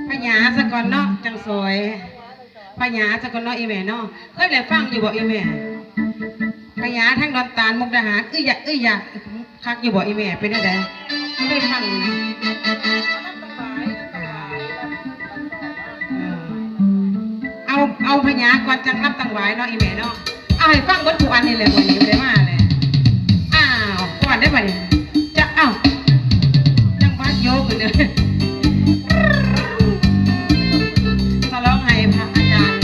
พญาสะก่อนเนาะจังสวยพญาสะก่อนเนาะอีแม่เนาะเคยได้ฟังอยู่บ่อีแม่พญาทั้งดอนตาลมุกดาหารอยากคักอยู่บ่อีแม่เป็นได้เคยฟังนะเอาพญาก่อนจังรับตังหวายเนาะอีแม่เนาะเอาให้ฟังบททุกอันนี่เลยวันนี้ได้มาเลยอ้าวก่อนได้ป่ะเนี่ยจะจังวัดโยกเลยถ้าร้องไห้พระอาจารย์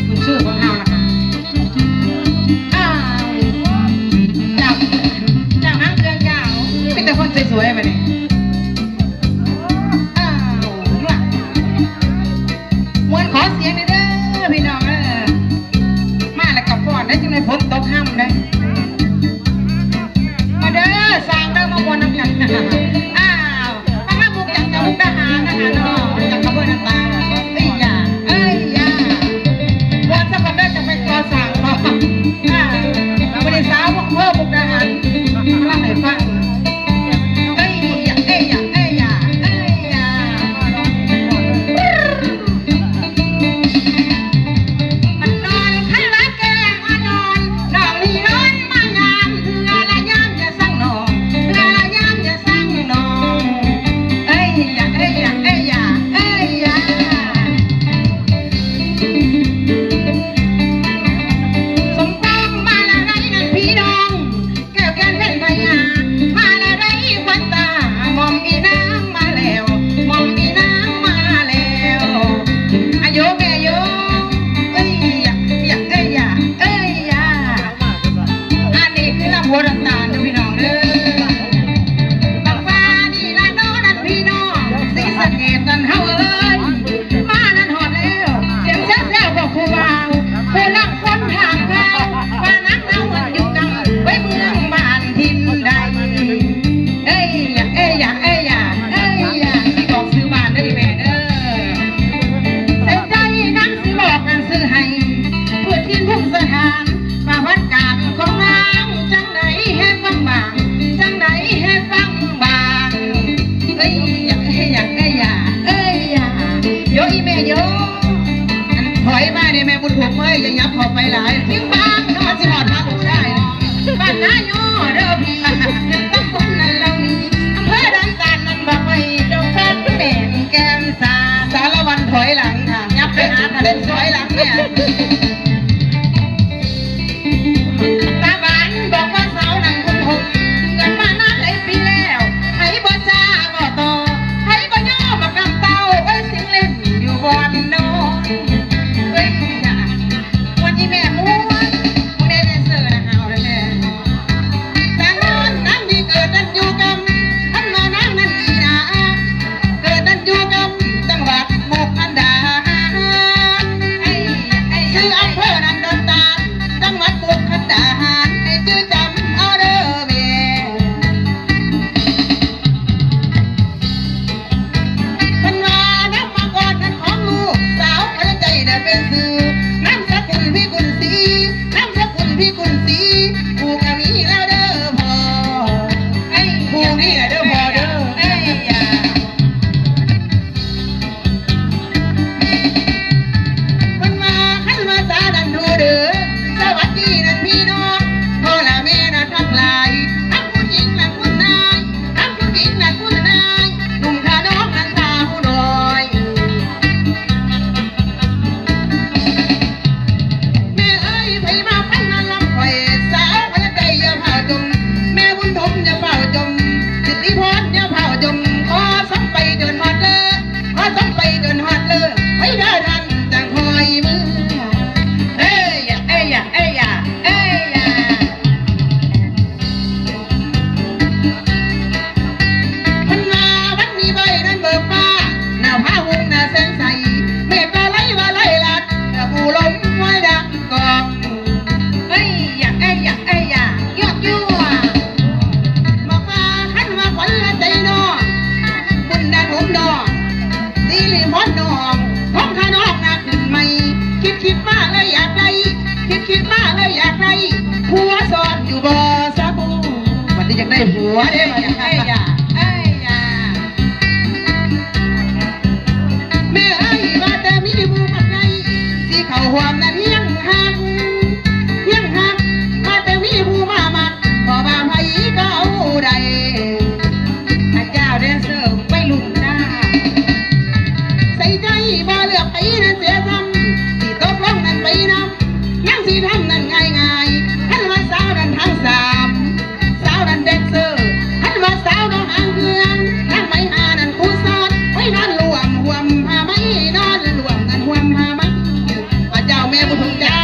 คุณชื่อของเราล่ะค่ะอ้าวเจ้าน้ำเกลือเจ้าเป็นแต่คนสวยๆป่ะเนี่ยมวนขอเสียงหน่อยเด้อพี่น้องมาแล้วกับก่อนได้จึงได้พ้นตกห้ำเลยมาเด้อสร้างเด้อมามวนน้ำกันอ้าวตั้งหน้าบุกจังจะบุกทหารนะคะน้องจังกระเบื้องตาอย่ามวนสักคนได้จะเป็นกอสั่งเนาะเราไม่ได้สาวพวกเพิ่มบุกทหารมาให้ฟังผมเอ้ยอย่ายับขอบไปหลายทิ้งบ้างนอนสิหอดมาผมได้บ้านน้าโย่เด้อพี่ตั้งคนนั้นเรานี้อำเภอดันตาลนั้นบอกไว้เจ้าแฟนเป็นแก้มสารวันถอยหลังค่ะยับไปหาทะเลถอยหลังเนี่ยตาบานบอกว่าสาวนั่งคุณหกเงินมานานหลายปีแล้วให้บ่จ้าบ่ต่อให้บ่ย่อมากำเต้าไว้สิงเล่นอยู่บอนโนแม่ม้วนมึงได้แดนเซอร์นะฮาวเลยแม่แต่นอนนั่งดีเกิดนั่นอยู่กับท่านมานั่งนั่นดีนะเกิดนั่นอยู่กับจังหวัดมุกอันดาชื่ออำเภอนันดอนตาลจังหวัดมุกอันดาชื่อจำเอาเด้อแม่พันวานับมาก่อนนั้นของลูกสาวพระใจได้เป็นสื่อพี่กุลสีน้ำสกุลพี่กุลสีผูกมีแล้วเด้อพอผูกนี่แหละเด้อพอเด้อมันมาขันมาสาดันดูเด้อสวัสดีนั่นพี่น้องพ่อและแม่น่ะทักลายทั้งผู้หญิงและผู้นายทั้งผู้หญิงและผู้นายหนุ่มขาน้องและสาวผู้น้อยคิดมากเลยอยากได้ผัวซ้อนอยู่บ่สะบูวันนี้อยากได้ผัวได้มาอยากได้ยา สิเขาหวมนั้นยังหักมาแต่มีผู้มามักบ่ว่าไผก็เอาได้พระเจ้าแดนเซอร์ไม่ลุ่มหน้าใส่ใจบ่เลือกไปนั้นเสียซ้ำสิตกลงนั้นไปนำยังสิทำนั้นง่ายๆท่านว่าสาวนั้นทั้งสามสาวนั้นแดนเซอร์ท่านว่าสาวน้องอ่างเมืองนั่งไม่หานั้นคู่ซอดไว้นอนรวมห่วมผ้าไหมนอนรวมกันห่วมผ้าไหมพระเจ้าแม่บุญถุงจ้า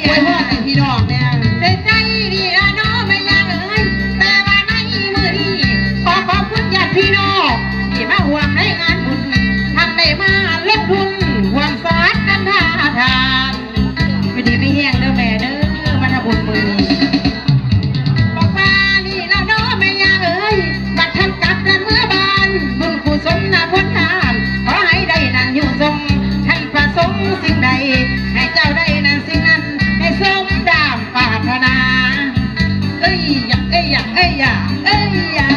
ไว้พ่อให้พี่น้องเนี่ยเสียใจดีละน้องไม่ยังเอ้ยแต่ว่าในมือนี้ขอขอบคุณญาติพี่น้องที่มาห่วมในงานบุญทำได้มาเล่นทุนห่วมสอดกันท่าทานอยู่ดีไม่แห้งเด้อแม่เด้อมาทำบุญมือนี้บอกว่านี่ละน้องไม่ยังเอ้ยบัดทำกับกันเมื่อบานบุญกุศลนะพ้นทานขอให้ได้นั่งอยู่ทรงท่านประสงค์สิ่งใดให้เจ้าได้นั่งสิ่งนั้นให้สมดามปรารถนาเอ้ยอย่า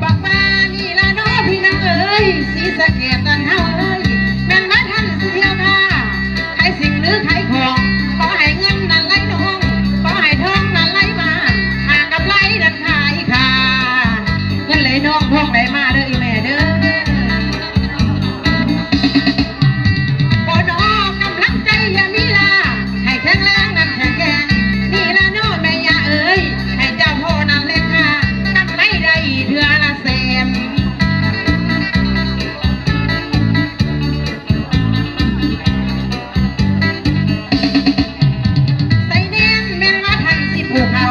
บอกว่านี่ละน้องพี่น้องเอ้ยศรีสะเกษกันเฮาเอ้ยแม่นมาท่านสิเที่ยวท่าขายสิ่งหรือขายของขอให้เงินนั้นไหลน้องขอให้ทองนั้นไหลมาหากับไหลนั้นขายค่ะเงินไหลน้องทองไหลมาเด้ออีแม่เด้อบ่น้อกำลังใจอย่ามีลาให้แข็งแรงนั้นแข็งแกร่งนี่ละน้องแม่ย่าเอ้ยให้เจ้าพ่อนั้นเล็กค่ะกำไรได้เทื่อละแสนใส่เน้นแม่นว่าท่านสิผูกเขา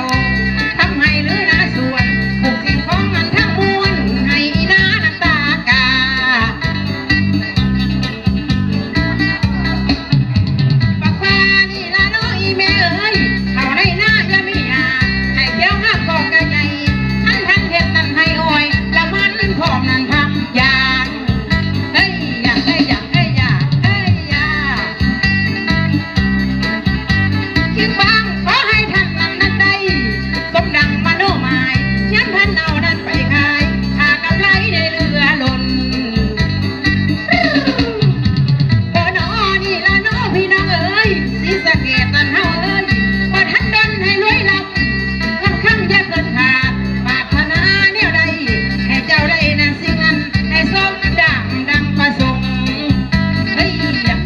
ทำให้หรือนาสวนผูกสิ่งของมันทั้งมวลให้อีนาน้ำตากาบักฟ้านี่ละน้องอีแม่เอ้ยเขาได้หน้าอย่ามีหาให้เที่ยวห้ามกอกกะใหญ่ทั้งเฮ็ดนั่นให้อ้อยละมันพร้อมนั่นทำอย่างเอ้ยอย่าคิดบ้างขอให้ท่านนั้นได้สมดังมโนหมายย้ำท่านเอานั้นไปขายหากำไรได้เหลือล้นบ่น้อนี่ละน้อพี่น้องเอ้ยศรีสะเกษกันเฮาเอ้ยบ่ทันดนให้รวยลำคำอย่าเกินขาดปรารถนาแนวใดให้เจ้าได้นั่นสิ่งนั้นให้สมดังประสงค์เอ้ยอย่า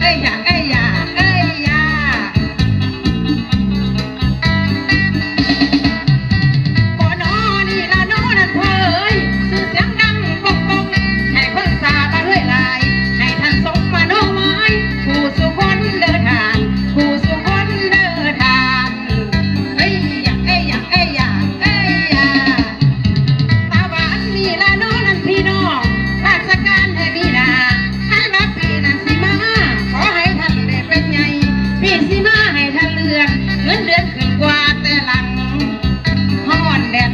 บ่น้อนี่ละน้อนั่นเพ้ยสื่อเสียงดังปกให้คนสาบมาเรื่อยลายให้ท่านสมมาโนไม้ผู้สุคนเดินทางเอ้ยอย่าตาหวานนี่ละน้อนั่นพี่น้องราชการให้มีนาให้รับพี่นั่นสิมาขอให้ท่านได้เป็นใหญ่พี่สิมาให้ท่านเลือนเงินเดือนขึ้นกว่าแต่หลังฮ้อนแดด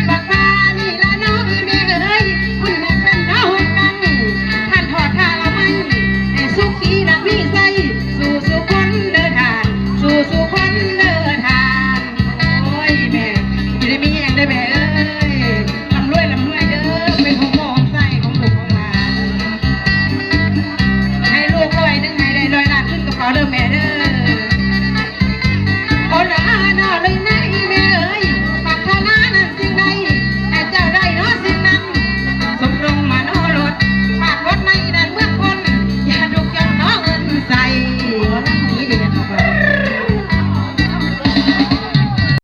บักฟ้านี่ละน้องอีแม่เอ้ยคุณแม่เป็นเฮากันท่านทอดท่าละไม่ให้สุขีนะพี่ใส่สู่คนเดินทางโอ้ยแม่อยู่ได้มีแรงได้แม่เอ้